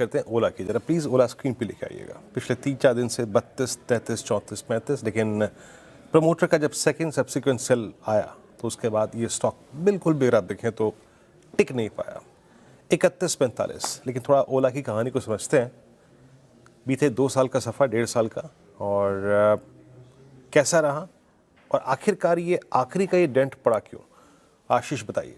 करते हैं ओला की। जरा प्लीज़ ओला स्क्रीन पे लेके आइएगा। पिछले 3-4 दिन से 32, 33, 34, 35, लेकिन प्रमोटर का जब सेकंड सब्सिक्वेंट सेल आया तो उसके बाद ये स्टॉक बिल्कुल भी आप देखें तो टिक नहीं पाया। 31-45, लेकिन थोड़ा ओला की कहानी को समझते हैं। बीते 2 साल का सफ़र, 1.5 साल का, और कैसा रहा और आखिरकार ये आखिरी का ये डेंट पड़ा क्यों? आशीष बताइए।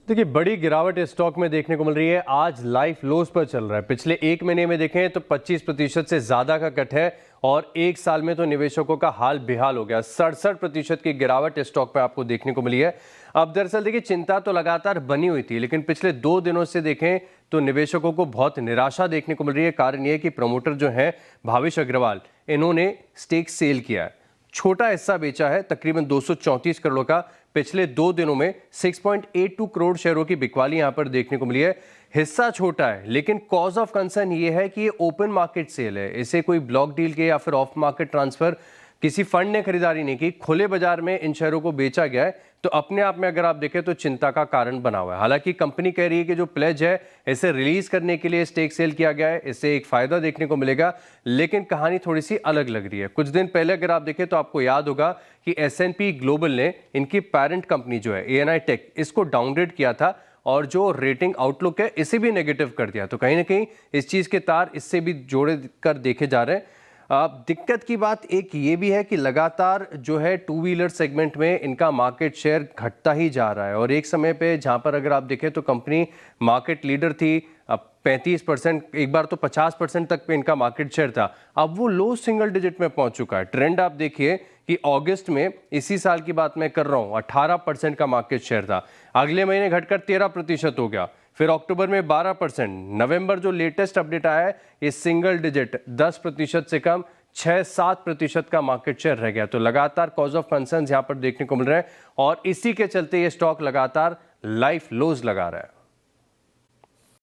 देखिए, बड़ी गिरावट इस स्टॉक में देखने को मिल रही है। आज लाइफ लोज पर चल रहा है। पिछले एक महीने में देखें तो 25% से ज्यादा का कट है और एक साल में तो निवेशकों का हाल बेहाल हो गया। 67% की गिरावट इस स्टॉक में आपको देखने को मिली है। अब दरअसल देखिए, चिंता तो लगातार बनी हुई थी, लेकिन पिछले 2 दिनों से देखें तो निवेशकों को बहुत निराशा देखने को मिल रही है। कारण यह कि प्रमोटर जो है भाविश अग्रवाल, इन्होंने स्टेक सेल किया है, छोटा हिस्सा बेचा है, तकरीबन 234 करोड़ का। पिछले 2 दिनों में 6.82 करोड़ शेयरों की बिकवाली यहां पर देखने को मिली है। हिस्सा छोटा है, लेकिन कॉज ऑफ कंसर्न ये है कि ये ओपन मार्केट सेल है। इसे कोई ब्लॉक डील के या फिर ऑफ मार्केट ट्रांसफर किसी फंड ने खरीदारी नहीं की, खुले बाजार में इन शेयरों को बेचा गया है। तो अपने आप में अगर आप देखें तो चिंता का कारण बना हुआ है। हालांकि कंपनी कह रही है कि जो प्लेज है इसे रिलीज करने के लिए स्टेक सेल किया गया है, इससे एक फायदा देखने को मिलेगा, लेकिन कहानी थोड़ी सी अलग लग रही है। कुछ दिन पहले अगर आप देखें तो आपको याद होगा कि S&P ग्लोबल ने इनकी पेरेंट कंपनी जो है ANI टेक, इसको डाउनग्रेड किया था और जो रेटिंग आउटलुक है इसे भी नेगेटिव कर दिया। तो कहीं ना कहीं इस चीज के तार इससे भी जोड़े कर देखे जा रहे हैं। दिक्कत की बात एक ये भी है कि लगातार जो है 2 व्हीलर सेगमेंट में इनका मार्केट शेयर घटता ही जा रहा है और एक समय पे जहां पर अगर आप देखें तो कंपनी मार्केट लीडर थी, अब 35%, एक बार तो 50% तक पे इनका मार्केट शेयर था, अब वो लो सिंगल डिजिट में पहुंच चुका है। ट्रेंड आप देखिए कि अगस्त में, इसी साल की बात मैं कर रहा हूं, 18% का मार्केट शेयर था, अगले महीने घटकर 13% हो गया, फिर अक्टूबर में 12%, नवंबर जो लेटेस्ट अपडेट आया है ये सिंगल डिजिट 10% से कम 6-7% का मार्केट शेयर रह गया। तो लगातार कॉज ऑफ कंसर्न यहां पर देखने को मिल रहा है और इसी के चलते ये स्टॉक लगातार लाइफ लोज लगा रहा है।